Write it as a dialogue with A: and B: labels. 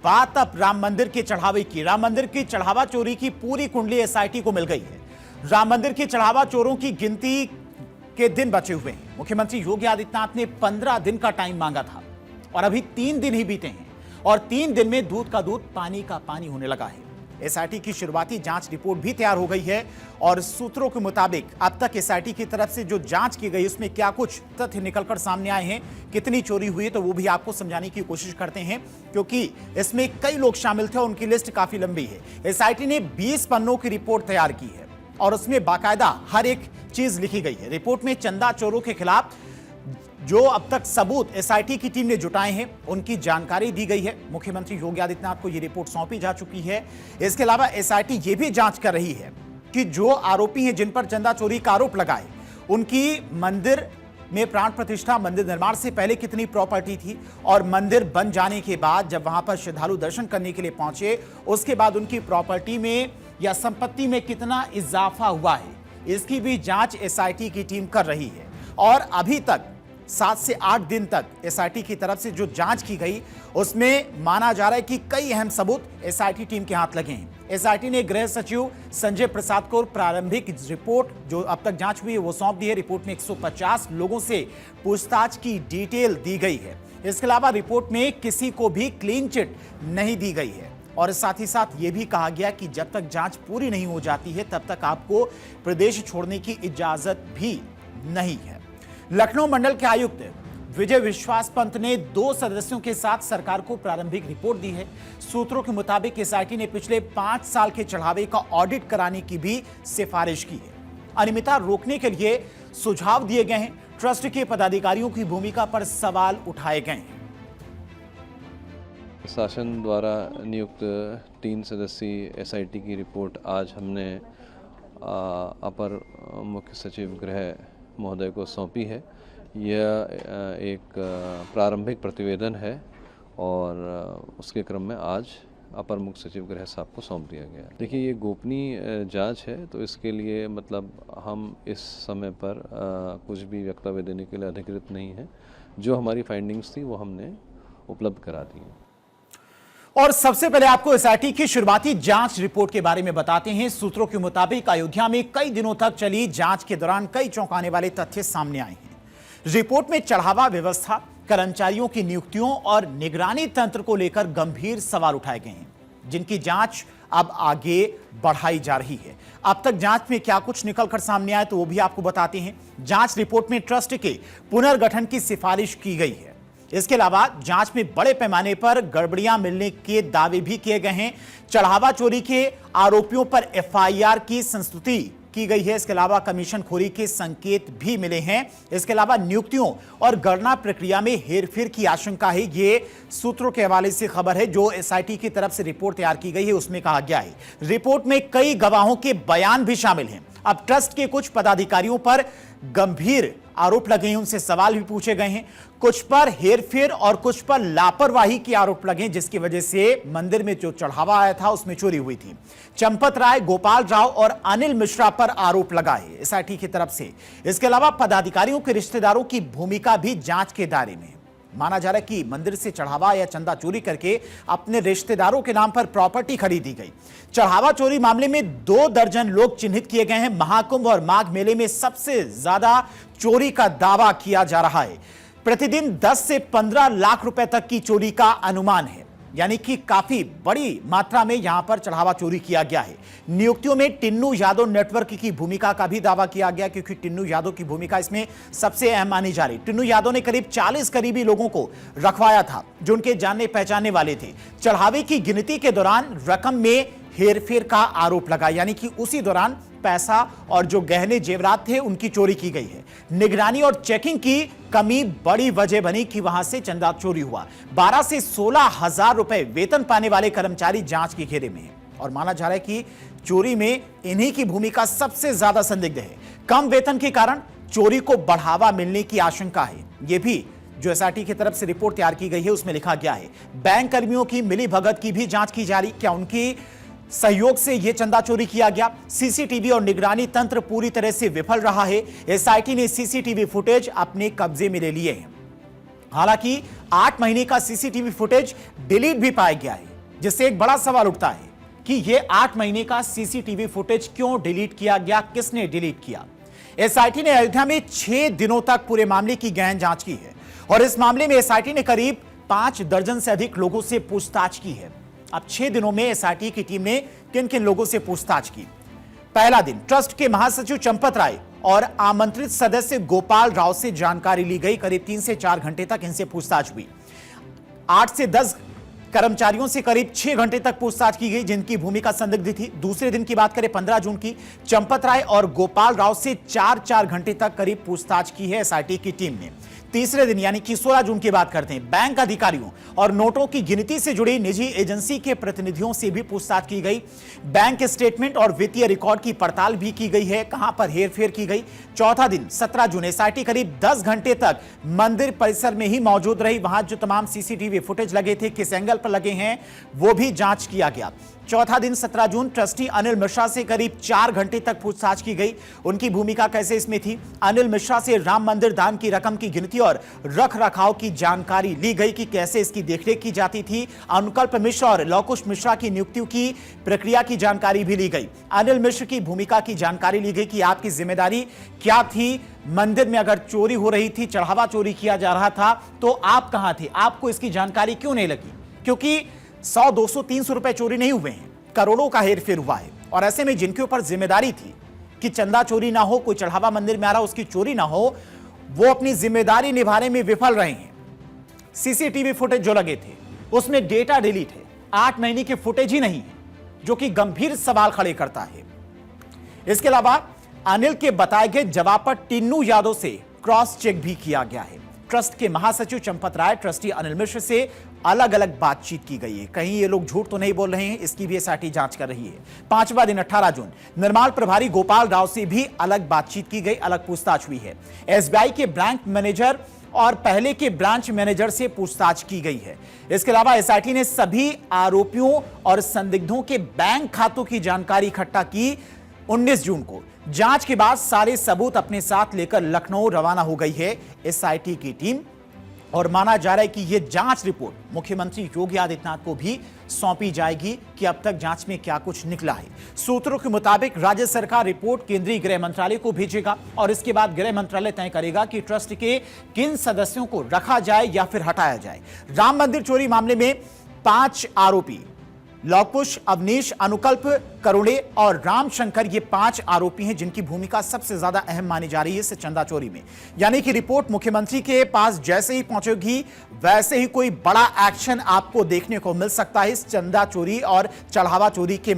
A: बात अब राम मंदिर के चढ़ावे की। राम मंदिर की चढ़ावा चोरी की पूरी कुंडली एसआईटी को मिल गई है। राम मंदिर के चढ़ावा चोरों की गिनती के दिन बचे हुए हैं। मुख्यमंत्री योगी आदित्यनाथ ने 15 दिन का टाइम मांगा था और अभी 3 दिन ही बीते हैं और 3 दिन में दूध का दूध पानी का पानी होने लगा है। एसआईटी की शुरुआती जांच रिपोर्ट भी तैयार हो गई है और सूत्रों के मुताबिक अब तक एसआईटी की तरफ से जो जांच की गई उसमें क्या कुछ तथ्य निकलकर सामने आए हैं, कितनी चोरी हुई, तो वो भी आपको समझाने की कोशिश करते हैं क्योंकि इसमें कई लोग शामिल थे और उनकी लिस्ट काफी लंबी है। एसआईटी ने 20 पन्नों की रिपोर्ट तैयार की है और उसमें बाकायदा हर एक चीज लिखी गई है। रिपोर्ट में चंदा चोरों के खिलाफ जो अब तक सबूत एसआईटी की टीम ने जुटाए हैं उनकी जानकारी दी गई है। मुख्यमंत्री योगी आदित्यनाथ को यह रिपोर्ट सौंपी जा चुकी है। इसके अलावा एसआईटी यह भी जांच कर रही है कि जो आरोपी हैं जिन पर चंदा चोरी का आरोप लगाए उनकी मंदिर में प्राण प्रतिष्ठा, मंदिर निर्माण से पहले कितनी प्रॉपर्टी थी और मंदिर बन जाने के बाद जब वहां पर श्रद्धालु दर्शन करने के लिए पहुंचे उसके बाद उनकी प्रॉपर्टी में या संपत्ति में कितना इजाफा हुआ है, इसकी भी जांच एसआईटी की टीम कर रही है। और अभी तक 7 से 8 दिन तक एसआईटी की तरफ से जो जांच की गई उसमें माना जा रहा है कि कई अहम सबूत एसआईटी टीम के हाथ लगे हैं। एसआईटी ने गृह सचिव संजय प्रसाद को प्रारंभिक रिपोर्ट जो अब तक जांच हुई है वो सौंप दी है। रिपोर्ट में 150 लोगों से पूछताछ की डिटेल दी गई है। इसके अलावा रिपोर्ट में किसी को भी क्लीन चिट नहीं दी गई है और साथ ही साथ ये भी कहा गया कि जब तक जांच पूरी नहीं हो जाती है तब तक आपको प्रदेश छोड़ने की इजाजत भी नहीं है। लखनऊ मंडल के आयुक्त विजय विश्वास पंत ने 2 सदस्यों के साथ सरकार को प्रारंभिक रिपोर्ट दी है। सूत्रों के मुताबिक एसआईटी ने पिछले 5 साल के चढ़ावे का ऑडिट कराने की भी सिफारिश की है। अनियमितता रोकने के लिए सुझाव दिए गए हैं। ट्रस्ट के पदाधिकारियों की भूमिका पर सवाल उठाए गए हैं।
B: शासन द्वारा नियुक्त 3 सदस्यीय एसआईटी की रिपोर्ट आज हमने अपर मुख्य सचिव गृह महोदय को सौंपी है। यह एक प्रारंभिक प्रतिवेदन है और उसके क्रम में आज अपर मुख्य सचिव गृह साहब को सौंप दिया गया। देखिए, ये गोपनीय जांच है तो इसके लिए मतलब हम इस समय पर कुछ भी वक्तव्य देने के लिए अधिकृत नहीं है। जो हमारी फाइंडिंग्स थी वो हमने उपलब्ध करा दी है।
A: और सबसे पहले आपको एसआईटी की शुरुआती जांच रिपोर्ट के बारे में बताते हैं। सूत्रों के मुताबिक अयोध्या में कई दिनों तक चली जांच के दौरान कई चौंकाने वाले तथ्य सामने आए हैं। रिपोर्ट में चढ़ावा व्यवस्था, कर्मचारियों की नियुक्तियों और निगरानी तंत्र को लेकर गंभीर सवाल उठाए गए हैं जिनकी जांच अब आगे बढ़ाई जा रही है। अब तक जांच में क्या कुछ निकलकर सामने आए तो वो भी आपको बताते हैं। जांच रिपोर्ट में ट्रस्ट के पुनर्गठन की सिफारिश की गई है। इसके अलावा जांच में बड़े पैमाने पर गड़बड़ियां मिलने के दावे भी किए गए हैं। चढ़ावा चोरी के आरोपियों पर एफआईआर की संस्तुति की गई है। इसके अलावा कमीशन खोरी के संकेत भी मिले हैं। इसके अलावा नियुक्तियों और गणना प्रक्रिया में हेरफेर की आशंका है। ये सूत्रों के हवाले से खबर है जो एसआईटी की तरफ से रिपोर्ट तैयार की गई है उसमें कहा गया है। रिपोर्ट में कई गवाहों के बयान भी शामिल हैं। अब ट्रस्ट के कुछ पदाधिकारियों पर गंभीर आरोप लगे हैं, उनसे सवाल भी पूछे गए हैं। कुछ पर हेरफेर और कुछ पर लापरवाही के आरोप लगे जिसकी वजह से मंदिर में जो चढ़ावा आया था उसमें चोरी हुई थी। चंपत राय, गोपाल राव और अनिल मिश्रा पर आरोप लगाए एसआईटी की तरफ से। इसके अलावा पदाधिकारियों के रिश्तेदारों की भूमिका भी जांच के दायरे में है। माना जा रहा है कि मंदिर से चढ़ावा या चंदा चोरी करके अपने रिश्तेदारों के नाम पर प्रॉपर्टी खरीदी गई। चढ़ावा चोरी मामले में 2 दर्जन लोग चिन्हित किए गए हैं। महाकुंभ और माघ मेले में सबसे ज्यादा चोरी का दावा किया जा रहा है। प्रतिदिन 10 से 15 लाख रुपए तक की चोरी का अनुमान है, यानी कि काफी बड़ी मात्रा में यहां पर चढ़ावा चोरी किया गया है। नियुक्तियों में टिन्नू यादव नेटवर्क की भूमिका का भी दावा किया गया क्योंकि टिन्नू यादव की भूमिका इसमें सबसे अहम मानी जा रही। टिन्नू यादव ने करीब 40 करीबी लोगों को रखवाया था जो उनके जानने पहचानने वाले थे। चढ़ावे की गिनती के दौरान रकम में हेरफेर का आरोप लगा, यानी कि उसी दौरान पैसा और जो गहने जेवरात थे उनकी चोरी की गई है। निगरानी और चेकिंग की कमी बड़ी वजह बनी कि वहां से चंदा चोरी हुआ। 12 से 16 हजार रुपए वेतन पाने वाले कर्मचारी जांच के घेरे में हैं और माना जा रहा है कि चोरी में इन्हीं की भूमिका सबसे ज्यादा संदिग्ध है। कम वेतन के कारण चोरी को बढ़ावा मिलने की आशंका है। यह भी जो एसआईटी की तरफ से रिपोर्ट तैयार की गई है उसमें लिखा गया है। बैंक कर्मियों की मिलीभगत की भी जांच की जा रही। क्या उनकी सहयोग से यह चंदा चोरी किया गया? सीसीटीवी और निगरानी तंत्र पूरी तरह से विफल रहा है। एसआईटी ने सीसीटीवी फुटेज अपने कब्जे में ले लिए हैं। हालांकि 8 महीने का सीसीटीवी फुटेज डिलीट भी पाया गया है। जिससे एक बड़ा सवाल उठता है कि यह 8 महीने का सीसीटीवी फुटेज क्यों डिलीट किया गया, किसने डिलीट किया। एसआईटी ने अयोध्या में 6 दिनों तक पूरे मामले की गहन जांच की है और इस मामले में एसआईटी ने करीब 5 दर्जन से अधिक लोगों से पूछताछ की है। अब 6 दिनों में एसआईटी की टीम ने किन किन लोगों से पूछताछ की। पहला दिन ट्रस्ट के महासचिव चंपत राय और आमंत्रित सदस्य गोपाल राव से जानकारी ली गई। करीब 3 से 4 घंटे तक इनसे पूछताछ हुई। 8 से 10 कर्मचारियों से करीब 6 घंटे तक पूछताछ की गई, जिनकी भूमिका संदिग्ध थी। दूसरे दिन की बात करें 15 जून की, चंपत राय और गोपाल राव से 4 घंटे तक करीब पूछताछ की है एसआईटी की टीम ने। तीसरे दिन यानी कि 16 जून की बात करते हैं, बैंक अधिकारियों और नोटों की गिनती से जुड़ी निजी एजेंसी के प्रतिनिधियों से भी पूछताछ की गई। बैंक स्टेटमेंट और वित्तीय रिकॉर्ड की पड़ताल भी की गई है, कहां पर हेरफेर की गई। चौथा दिन 17 जून एसआईटी करीब 10 घंटे तक मंदिर परिसर में ही मौजूद रही। वहां जो तमाम सीसीटीवी फुटेज लगे थे, किस एंगल पर लगे हैं, वो भी जांच किया गया। चौथा दिन 17 जून ट्रस्टी अनिल मिश्रा से करीब 4 घंटे तक पूछताछ की गई। उनकी भूमिका कैसे इसमें थी। अनिल मिश्रा से राम मंदिर दान की रकम की गिनती और रख रखाव की जानकारी ली गई कि कैसे इसकी देखरेख की जाती थी। अनुकल्प मिश्रा और लवकुश मिश्रा की नियुक्तियों की प्रक्रिया की जानकारी भी ली गई। अनिल मिश्र की भूमिका की जानकारी ली गई कि आपकी जिम्मेदारी क्या थी। मंदिर में अगर चोरी हो रही थी, चढ़ावा चोरी किया जा रहा था, तो आप कहां थे, आपको इसकी जानकारी क्यों नहीं लगी। क्योंकि 100, 200, 300 रुपए चोरी नहीं हुए हैं, करोड़ों का हेरफेर हुआ है। और ऐसे में जिनके ऊपर जिम्मेदारी थी कि चंदा चोरी ना हो, कोई चढ़ावा मंदिर में आ रहा उसकी चोरी ना हो, वो अपनी जिम्मेदारी निभाने में विफल रहे हैं। सीसीटीवी फुटेज जो लगे थे उसमें डेटा डिलीट है, 8 महीने के फुटेज ही नहीं है, जो कि गंभीर सवाल खड़े करता है। इसके अलावा अनिल के बताए गए जवाब पर टिन्नू यादव से क्रॉस चेक भी किया गया है। ट्रस्ट के महासचिव चंपत राय, ट्रस्टी अनिल मिश्र से अलग अलग बातचीत की गई है। कहीं ये लोग झूठ तो नहीं बोल रहे हैं, इसकी भी एसआईटी जांच कर रही है। 5वां दिन 18 जून निर्माल प्रभारी गोपाल राव से भी अलग बातचीत की गई, अलग पूछताछ हुई है। एसबीआई के ब्रांच मैनेजर और पहले के ब्रांच मैनेजर से पूछताछ की गई है। इसके अलावा एसआईटी ने सभी आरोपियों और संदिग्धों के बैंक खातों की जानकारी इकट्ठा की। 19 जून को जांच के बाद सारे सबूत अपने साथ लेकर लखनऊ रवाना हो गई है एसआईटी की टीम और माना जा रहा है कि यह जांच रिपोर्ट मुख्यमंत्री योगी आदित्यनाथ को भी सौंपी जाएगी कि अब तक जांच में क्या कुछ निकला है। सूत्रों के मुताबिक राज्य सरकार रिपोर्ट केंद्रीय गृह मंत्रालय को भेजेगा और इसके बाद गृह मंत्रालय तय करेगा कि ट्रस्ट के किन सदस्यों को रखा जाए या फिर हटाया जाए। राम मंदिर चोरी मामले में 5 आरोपी लवकुश, अवनीश, अनुकल्प, करुणे और रामशंकर, ये 5 आरोपी हैं जिनकी भूमिका सबसे ज्यादा अहम मानी जा रही है इस चंदा चोरी में। यानी कि रिपोर्ट मुख्यमंत्री के पास जैसे ही पहुंचेगी वैसे ही कोई बड़ा एक्शन आपको देखने को मिल सकता है इस चंदा चोरी और चढ़ावा चोरी के